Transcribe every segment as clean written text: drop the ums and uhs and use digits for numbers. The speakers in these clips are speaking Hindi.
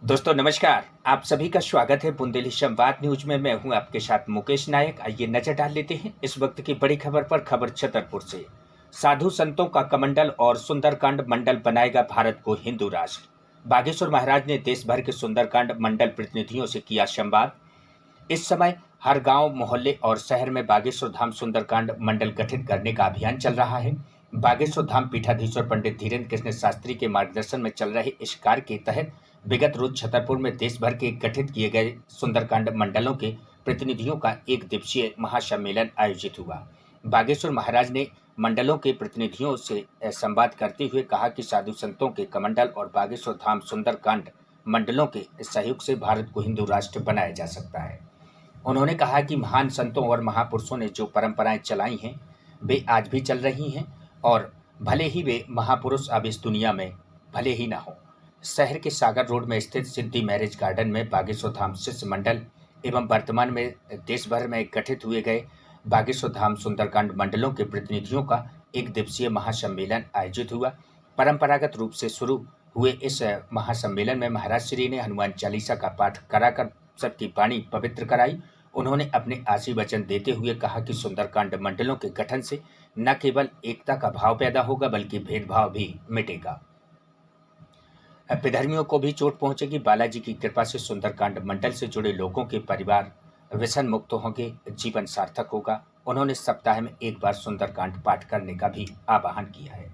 दोस्तों नमस्कार। आप सभी का स्वागत है बुंदेली संवाद न्यूज में। मैं हूं आपके साथ मुकेश नायक। आइए नजर डाल लेते हैं इस वक्त की बड़ी खबर पर। खबर छतरपुर से। साधु संतों का कमंडल और सुंदरकांड मंडल बनाएगा भारत को हिंदू राष्ट्र। बागेश्वर महाराज ने देश भर के सुंदरकांड मंडल प्रतिनिधियों से किया संवाद। इस समय हर गांव, मोहल्ले और शहर में बागेश्वर धाम सुंदरकांड मंडल गठित करने का अभियान चल रहा है। बागेश्वर धाम पीठाधीश्वर पंडित धीरेन्द्र कृष्ण शास्त्री के मार्गदर्शन में चल रहे इस कार्य के तहत विगत रोज छतरपुर में देश भर के गठित किए गए सुंदरकांड मंडलों के प्रतिनिधियों का एक दिवसीय महासम्मेलन आयोजित हुआ। बागेश्वर महाराज ने मंडलों के प्रतिनिधियों से संवाद करते हुए कहा कि साधु संतों के कमंडल और बागेश्वर धाम सुंदरकांड मंडलों के सहयोग से भारत को हिंदू राष्ट्र बनाया जा सकता है। उन्होंने कहा कि महान संतों और महापुरुषों ने जो परंपराएं चलाई हैं वे आज भी चल रही हैं और भले ही वे महापुरुष अब इस दुनिया में भले ही ना हो। शहर के सागर रोड में स्थित सिद्धि मैरिज गार्डन में बागेश्वर धाम शिष्य मंडल एवं वर्तमान में देश भर में गठित हुए गए बागेश्वर धाम सुंदरकांड मंडलों के प्रतिनिधियों का एक दिवसीय महासम्मेलन आयोजित हुआ। परंपरागत रूप से शुरू हुए इस महासम्मेलन में महाराज श्री ने हनुमान चालीसा का पाठ कराकर सबकी वाणी पवित्र कराई। उन्होंने अपने आशीर्वचन देते हुए कहा कि सुंदरकांड मंडलों के गठन से न केवल एकता का भाव पैदा होगा बल्कि भेदभाव भी मिटेगा। विधर्मियों को भी चोट पहुंचेगी। बालाजी की कृपा से सुंदरकांड मंडल से जुड़े लोगों के परिवार व्यसन मुक्त होंगे, जीवन सार्थक होगा। उन्होंने सप्ताह में एक बार सुंदरकांड पाठ करने का भी आह्वान किया है।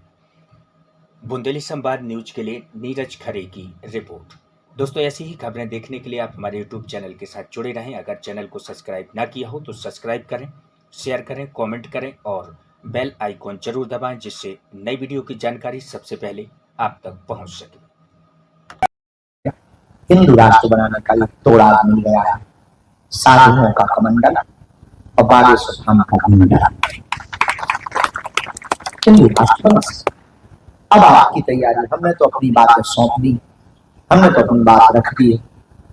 बुंदेली संवाद न्यूज के लिए नीरज खरे की रिपोर्ट। दोस्तों ऐसी ही खबरें देखने के लिए आप हमारे यूट्यूब चैनल के साथ जुड़े रहें। अगर चैनल को सब्सक्राइब ना किया हो तो सब्सक्राइब करें, शेयर करें, कमेंट करें और बेल आइकॉन जरूर दबाएं जिससे नई वीडियो की जानकारी सबसे पहले आप तक पहुंच सके। हिंदू राष्ट्र बनाने का एक तोड़ा मिल गया है। साधुओं का कमंडल और बागेश्वर धाम का कमंडल हिंदू राष्ट्र बना। अब आपकी तैयारी। हमने तो अपनी बातें सौंप दी, हमने तो अपनी बात रख दी है।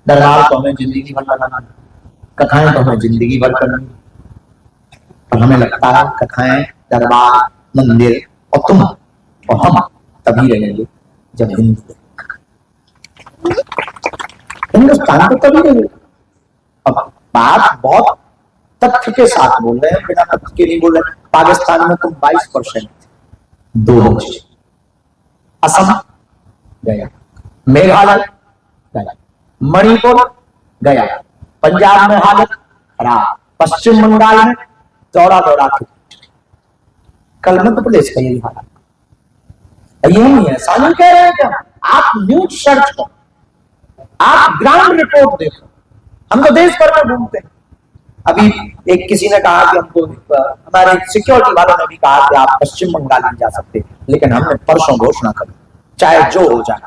दरबार तो हमें जिंदगी भर बनाना, कथाएं तो हमें जिंदगी भर करनी। और हमें लगता है कथाएं, दरबार, मंदिर और तुम और हम तभी रहेंगे जब हिंदुस्तान तो तभी रहेगा। अब बात बहुत तथ्य के साथ बोल रहे हैं, बिना तथ्य के नहीं बोल रहे। पाकिस्तान में तुम 22% दो बच्चे, असम गया, मेघालय गया, मणिपुर गया, पंजाब में हालत खराब, पश्चिम बंगाल में दौड़ा दौड़ा के, कल मध्य प्रदेश का यही हालत। ये नहीं है, सानू कह रहे हैं क्या? आप न्यूज सर्च करो, आप ग्राउंड रिपोर्ट देखो। हम तो देश भर में घूमते हैं। अभी एक किसी ने कहा कि हमको, हमारे सिक्योरिटी वालों ने भी कहा कि आप पश्चिम बंगाल नहीं जा सकते, लेकिन हमने परसों घोषणा कर, चाहे जो हो जाए,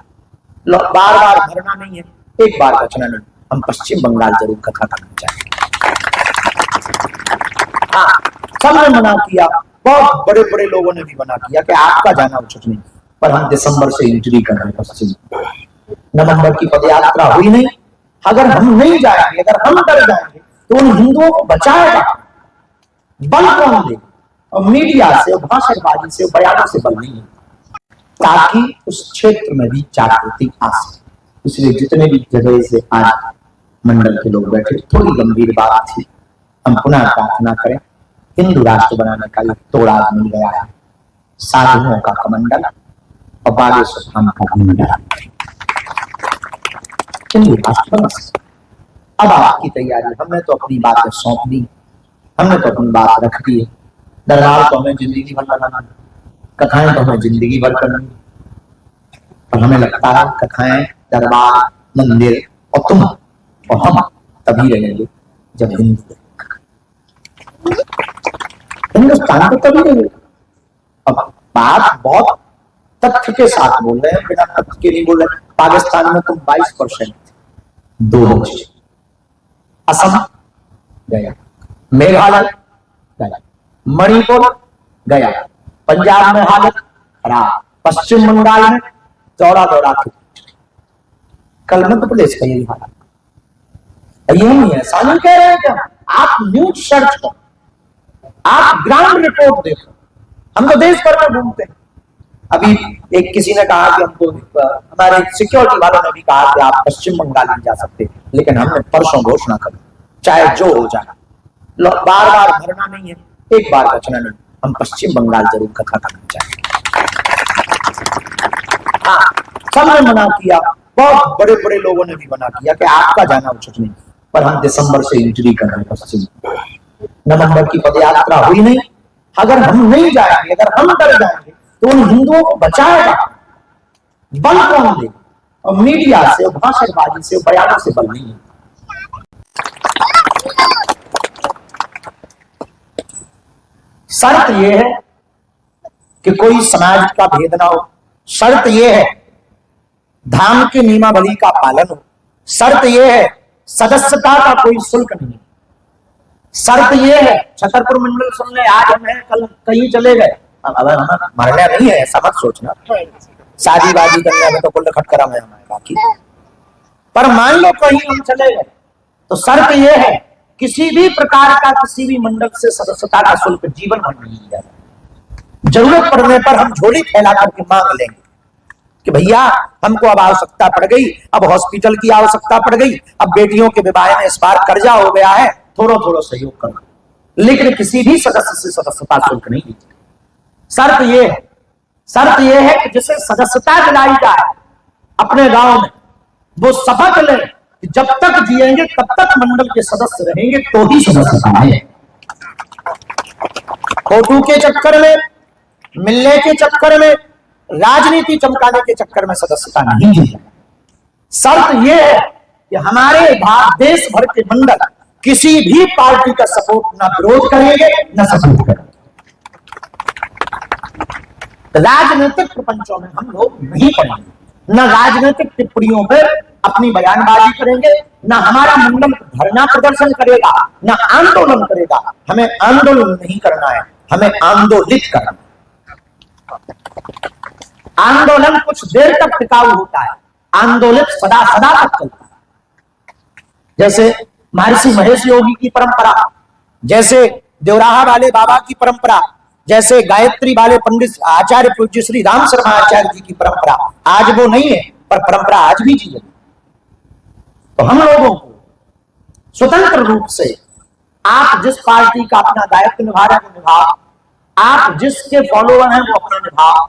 बार बार भरना नहीं है, एक बार बचना नहीं, हम पश्चिम बंगाल जरूर कथा करना चाहेंगे। हाँ, सबने मना किया, बहुत बड़े बड़े लोगों ने भी मना किया कि आपका जाना उचित नहीं, पर हम दिसंबर से एंट्री कर रहे हैं पश्चिम। नवंबर की पदयात्रा हुई नहीं। अगर हम नहीं जाएंगे, अगर हम डर जाएंगे तो उन हिंदुओं को बचाएगा बल कौन देगा? और मीडिया से, भाषणबाजी से, बयानों से बल नहीं है, ताकि उस क्षेत्र में भी जागृति आ सके। इसलिए जितने भी जगह से आज मंडल के लोग बैठे, थोड़ी गंभीर बात थी। हम पुनः प्रार्थना करें, हिंदू राष्ट्र बनाने का एक तोड़ा मिल गया है। साधुओं का कमंडल और बागेश्वर धाम का कमंडल हिंदू राष्ट्र बना। अब आपकी तैयारी। हमने तो अपनी बातें सौंप दी, हमने तो अपनी बात रख दी है। दरबार तो हमें जिंदगी भर बनाना, कथाएं तो हमें जिंदगी भर करनी। और हमें लगता है कथाएं, दरबार, मंदिर और तुम और हम तभी रहेंगे जब हिंदुस्तान तो तभी रहेगा। अब बात बहुत तथ्य के साथ बोल रहे हैं, बिना तथ्य के नहीं बोल रहे। पाकिस्तान में तुम 22% दो बच्चे, असम गया, मेघालय गया, मणिपुर गया, पंजाब में हालत खराब, पश्चिम बंगाल में दौड़ा दौड़ा के, कल मध्य प्रदेश का यही हालत। ये नहीं है, सानू कह रहे हैं क्या? आप न्यूज सर्च करो, आप ग्राउंड रिपोर्ट देखो। हम तो देश भर में घूमते हैं। अभी एक किसी ने कहा कि हमको हमारे सिक्योरिटी वालों ने भी कहा कि आप पश्चिम बंगाल नहीं जा सकते, लेकिन हमने परसों घोषणा कर चाहे जो हो जाए, बार बार भरना नहीं है, एक बार बचना नहीं, हम पश्चिम बंगाल जरूर कथा करना चाहेंगे। हाँ, सबने मना किया, बहुत बड़े बड़े लोगों ने भी मना किया कि आपका जाना उचित नहीं, पर हम दिसंबर से एंट्री कर रहे हैं पश्चिम। नवंबर की पदयात्रा हुई नहीं, अगर हम नहीं जाएंगे, अगर हम डर जाएंगे तो उन हिंदुओं को बचाएगा बल कौन दे? और मीडिया से, भाषणबाजी से, बयानों से बल नहीं है। शर्त यह है कि कोई समाज का भेद ना हो, शर्त यह है धाम के नियमावली का पालन हो, शर्त यह है सदस्यता का कोई शुल्क नहीं, शर्त यह है छतरपुर मंडल सुन ले, आज हम हैं कल कहीं चले गए, अब हमें मरना नहीं है, ऐसा मत सोचना, शादी बाजी करने में तो कुल खटकरा में हमारे बाकी, पर मान लो कहीं हम चले गए तो शर्त यह है किसी भी प्रकार का किसी भी मंडल से सदस्यता का शुल्क जीवन भर नहीं लिया जाए। जरूरत पड़ने पर हम झोली फैला करके मांग लेंगे कि भैया हमको अब आवश्यकता पड़ गई, अब हॉस्पिटल की आवश्यकता पड़ गई, अब बेटियों के विवाह में इस बार कर्जा हो गया है, थोड़ा थोड़ा सहयोग करो, लेकिन किसी भी सदस्य से सदस्यता शुल्क नहीं ली। शर्त यह है कि जिसे सदस्यता दिलाई जाए अपने गांव में, वो शपथ ले कि जब तक जिएंगे तब तक मंडल के सदस्य रहेंगे तो ही सदस्यता है। फोटो के चक्कर में, मिलने के चक्कर में, राजनीति चमकाने के चक्कर में सदस्यता नहीं दी जाए। शर्त यह है कि हमारे देश भर के मंडल किसी भी पार्टी का सपोर्ट ना विरोध करेंगे ना सपोर्ट करेंगे। राजनीतिक प्रपंचों में हम लोग नहीं पड़ेंगे, न राजनीतिक टिप्पणियों पर अपनी बयानबाजी करेंगे, न हमारा मंडल धरना प्रदर्शन करेगा, न आंदोलन करेगा। हमें आंदोलन नहीं करना है, हमें आंदोलित करना है। आंदोलन कुछ देर तक टिकाऊ होता है, आंदोलित सदा सदा तक चलता है। जैसे महर्षि महेश योगी की परंपरा, जैसे देवराहा वाले बाबा की परंपरा, जैसे गायत्री वाले पंडित आचार्य पूज्य श्री राम शर्मा आचार्य जी की परंपरा, आज वो नहीं है पर परंपरा आज भी जी है। तो हम लोगों को स्वतंत्र रूप से आप जिस पार्टी का अपना दायित्व निभा रहे हैं वो निभाओ, आप जिसके फॉलोअर हैं वो अपना निभाओ,